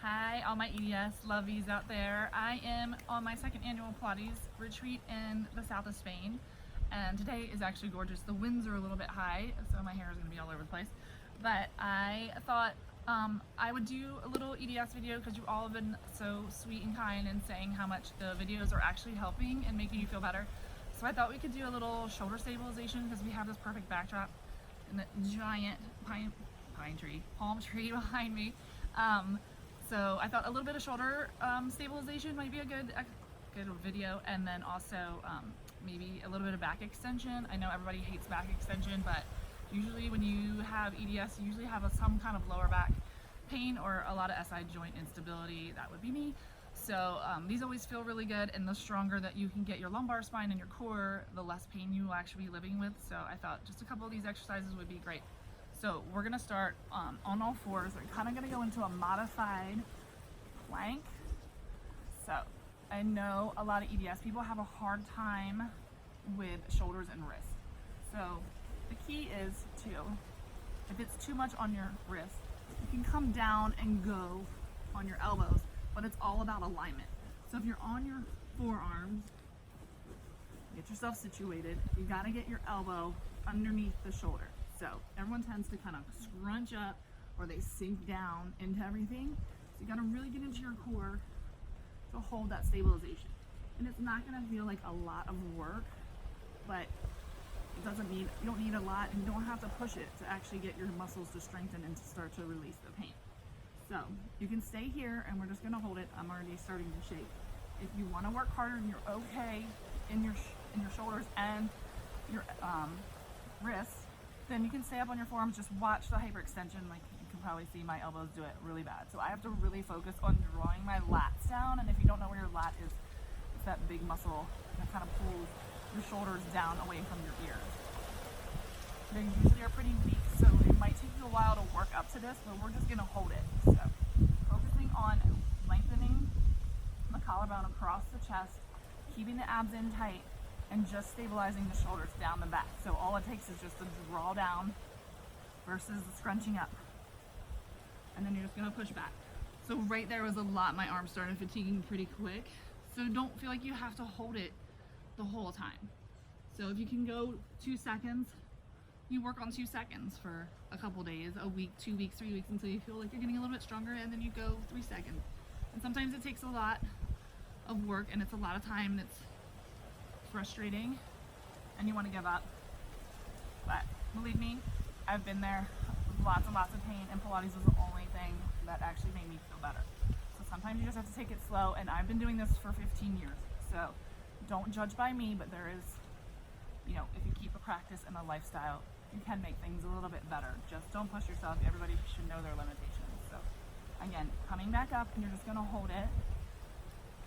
Hi, all my EDS lovies out there. I am on my second annual Pilates retreat in the south of Spain, and today is actually gorgeous. The winds are a little bit high, so my hair is going to be all over the place. But I thought I would do a little EDS video because you all have been so sweet and kind and saying how much the videos are actually helping and making you feel better. So I thought we could do a little shoulder stabilization because we have this perfect backdrop and the giant palm tree behind me. So I thought a little bit of shoulder stabilization might be a good video, and then also maybe a little bit of back extension. I know everybody hates back extension, but usually when you have EDS, you usually have some kind of lower back pain or a lot of SI joint instability. That would be me. So these always feel really good, and the stronger that you can get your lumbar spine and your core, the less pain you will actually be living with. So I thought just a couple of these exercises would be great. So we're gonna start on all fours. We're kind of gonna go into a modified plank. So I know a lot of EDS people have a hard time with shoulders and wrists. So the key is to, if it's too much on your wrist, you can come down and go on your elbows, but it's all about alignment. So if you're on your forearms, get yourself situated, you gotta get your elbow underneath the shoulder. So everyone tends to kind of scrunch up or they sink down into everything. So you gotta really get into your core to hold that stabilization. And it's not gonna feel like a lot of work, but it doesn't need, you don't need a lot, and you don't have to push it to actually get your muscles to strengthen and to start to release the pain. So you can stay here and we're just gonna hold it. I'm already starting to shake. If you wanna work harder and you're okay in your shoulders and your wrists, then you can stay up on your forearms. Just watch the hyperextension. Like you can probably see my elbows do it really bad. So I have to really focus on drawing my lats down. And if you don't know where your lat is, it's that big muscle that kind of pulls your shoulders down away from your ears. They usually are pretty weak, so it might take you a while to work up to this, but we're just gonna hold it. So focusing on lengthening the collarbone across the chest, keeping the abs in tight, and just stabilizing the shoulders down the back. So all it takes is just a draw down versus scrunching up. And then you're just gonna push back. So right there was a lot. My arms started fatiguing pretty quick. So don't feel like you have to hold it the whole time. So if you can go 2 seconds, you work on 2 seconds for a couple days, a week, 2 weeks, 3 weeks, until you feel like you're getting a little bit stronger, and then you go 3 seconds. And sometimes it takes a lot of work and it's a lot of time, and it's frustrating and you want to give up, but believe me, I've been there. Lots and lots of pain, and Pilates was the only thing that actually made me feel better. So sometimes you just have to take it slow, and I've been doing this for 15 years, so don't judge by me, but there is, you know, if you keep a practice and a lifestyle, you can make things a little bit better. Just don't push yourself. Everybody should know their limitations. So again, coming back up, and you're just going to hold it.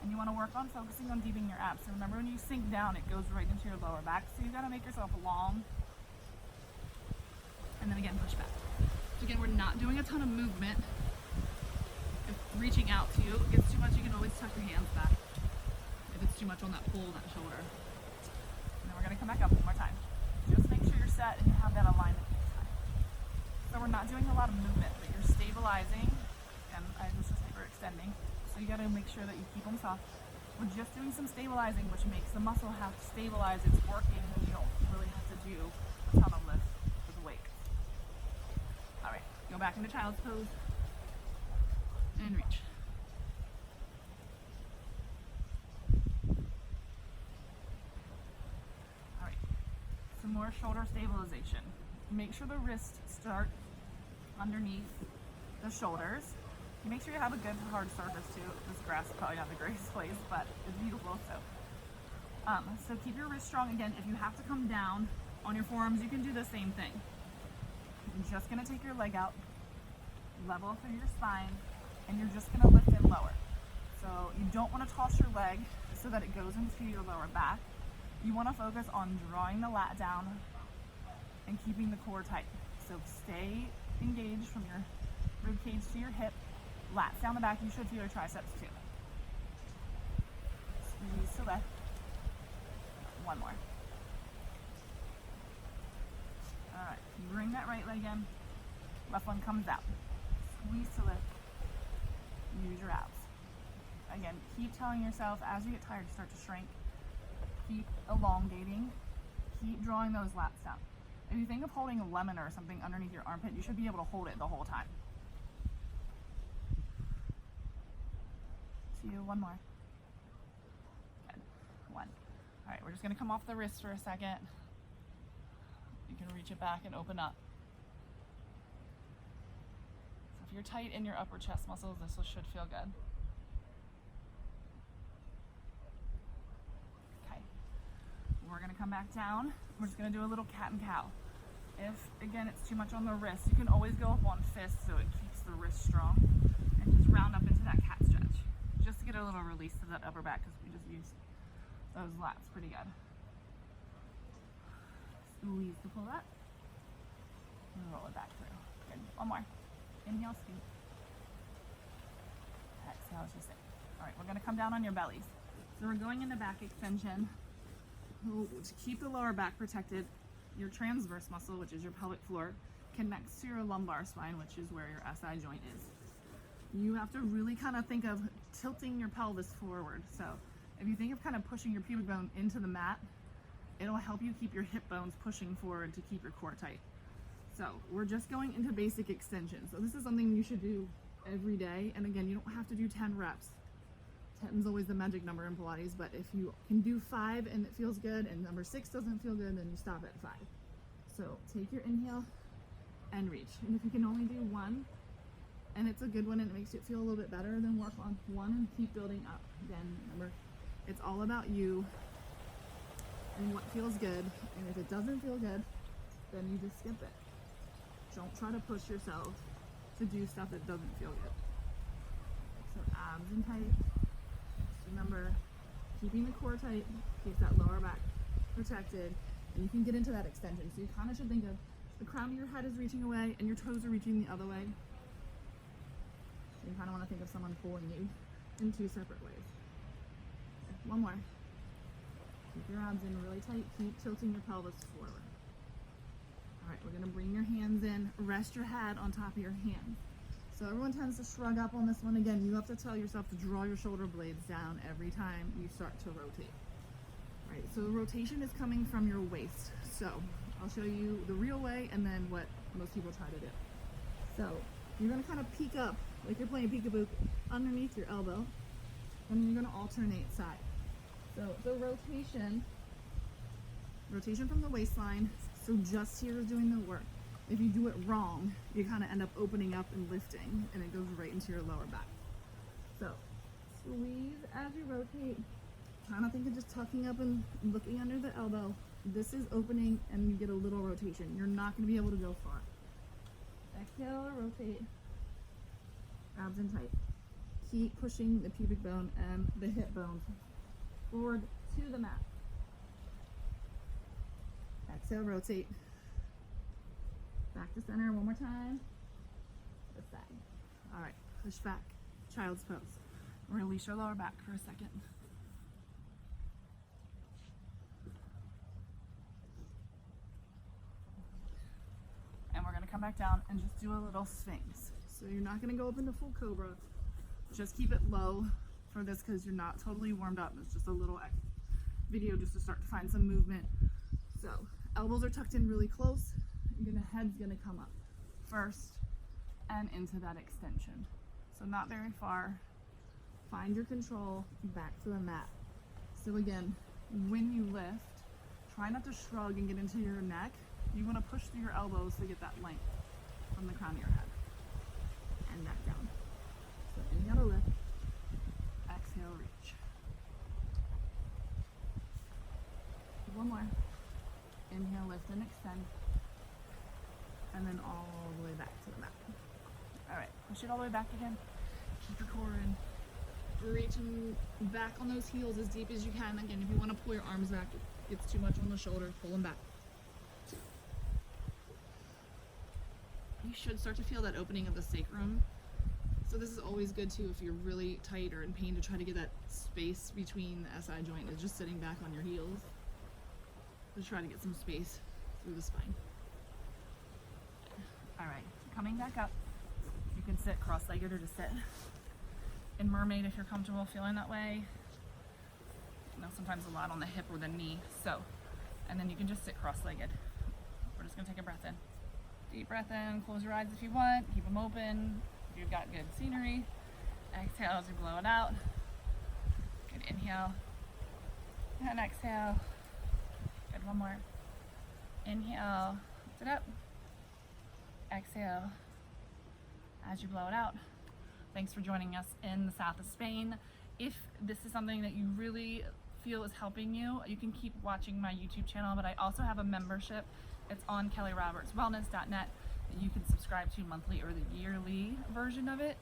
And you want to work on focusing on deepening your abs. So remember, when you sink down, it goes right into your lower back. So you got to make yourself long. And then again, push back. So again, we're not doing a ton of movement. If reaching out to you gets too much, you can always tuck your hands back. If it's too much on that pull, that shoulder. And then we're going to come back up one more time. Just make sure you're set and you have that alignment each time. So we're not doing a lot of movement, but you're stabilizing. And I was just hyperextending. So you got to make sure that you keep them soft. We're just doing some stabilizing, which makes the muscle have to stabilize. It's working, and you don't really have to do a ton of lift with weight. All right, go back into child's pose and reach. All right, some more shoulder stabilization. Make sure the wrists start underneath the shoulders. Make sure you have a good hard surface too. This grass is probably not the greatest place, but it's beautiful. So keep your wrist strong. Again, if you have to come down on your forearms, you can do the same thing. You're just gonna take your leg out, level through your spine, and you're just gonna lift it lower. So you don't want to toss your leg so that it goes into your lower back. You want to focus on drawing the lat down and keeping the core tight. So stay engaged from your rib cage to your hip. Lats down the back. You should feel your triceps too. Squeeze to lift. One more. Alright, you bring that right leg in. Left one comes out. Squeeze to lift. again, keep telling yourself as you get tired, you start to shrink. Keep elongating. Keep drawing those lats down. If you think of holding a lemon or something underneath your armpit, you should be able to hold it the whole time. 2, 1 more. Good. 1. All right, we're just gonna come off the wrist for a second. You can reach it back and open up. So if you're tight in your upper chest muscles, this should feel good. Okay, we're gonna come back down. We're just gonna do a little cat and cow. If, again, it's too much on the wrist, you can always go up on fists so it keeps the wrist strong, and just round up into that cat stretch. Just to get a little release to that upper back, because we just used those lats pretty good. Squeeze to pull that. And roll it back through. Good. 1 more. Inhale, scoop. Exhale, just sit. All right, we're gonna come down on your bellies. So we're going into back extension. To keep the lower back protected, your transverse muscle, which is your pelvic floor, connects to your lumbar spine, which is where your SI joint is. You have to really kind of think of tilting your pelvis forward. So if you think of kind of pushing your pubic bone into the mat, it'll help you keep your hip bones pushing forward to keep your core tight. So we're just going into basic extension. So this is something you should do every day. And again, you don't have to do 10 reps. 10 is always the magic number in Pilates, but if you can do 5 and it feels good and number 6 doesn't feel good, then you stop at 5. So take your inhale and reach. And if you can only do 1 and it's a good one and it makes it feel a little bit better, then work on 1 and keep building up. Again, remember, it's all about you and what feels good. And if it doesn't feel good, then you just skip it. Don't try to push yourself to do stuff that doesn't feel good. So abs in tight. Remember, keeping the core tight keeps that lower back protected, and you can get into that extension. So you kind of should think of the crown of your head is reaching away and your toes are reaching the other way. So you kind of want to think of someone pulling you in 2 separate ways. 1 more. Keep your abs in really tight. Keep tilting your pelvis forward. All right, we're going to bring your hands in. Rest your head on top of your hands. So everyone tends to shrug up on this one. Again, you have to tell yourself to draw your shoulder blades down every time you start to rotate. All right, so the rotation is coming from your waist. So I'll show you the real way and then what most people try to do. So you're going to kind of peek up like you're playing peekaboo underneath your elbow, and then you're going to alternate sides. So the rotation from the waistline, so just here is doing the work. If you do it wrong, you kind of end up opening up and lifting, and it goes right into your lower back. So squeeze as you rotate. Kind of think of just tucking up and looking under the elbow. This is opening, and you get a little rotation. You're not going to be able to go far. Exhale, rotate. Abs in tight. Keep pushing the pubic bone and the hip bones forward to the mat. Exhale, rotate. Back to center 1 more time. This side. All right, push back. Child's pose. Release your lower back for a second. And we're gonna come back down and just do a little sphinx. So you're not gonna go up into full cobra. Just keep it low for this because you're not totally warmed up. It's just a little video just to start to find some movement. So elbows are tucked in really close. Head's gonna come up first and into that extension. So not very far. Find your control back to the mat. So again, when you lift, try not to shrug and get into your neck. You wanna push through your elbows to get that length from the crown of your head. And back down. So inhale to lift, exhale, reach. 1 more. Inhale, lift and extend. And then all the way back to the mat. All right, push it all the way back again. Keep your core in. Reaching back on those heels as deep as you can. Again, if you want to pull your arms back, it gets too much on the shoulder, pull them back. You should start to feel that opening of the sacrum. So this is always good too if you're really tight or in pain to try to get that space between the SI joint is just sitting back on your heels. Just try to get some space through the spine. All right, coming back up. You can sit cross-legged or just sit. in mermaid if you're comfortable feeling that way. You know, sometimes a lot on the hip or the knee. So, and then you can just sit cross-legged. We're just gonna take a breath in. Deep breath in, close your eyes if you want, keep them open if you've got good scenery. Exhale as you blow it out. Good inhale and exhale. Good, one more. Inhale, lift it up. Exhale as you blow it out. Thanks for joining us in the south of Spain. If this is something that you really feel is helping you, you can keep watching my YouTube channel, but I also have a membership. It's on kellyrobertswellness.net that you can subscribe to monthly or the yearly version of it,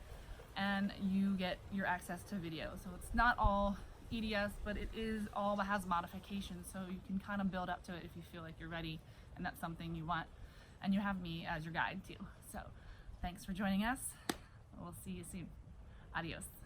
and you get your access to videos. So it's not all EDS, but it is all that has modifications, so you can kind of build up to it if you feel like you're ready and that's something you want. And you have me as your guide too. So thanks for joining us. We'll see you soon. Adios.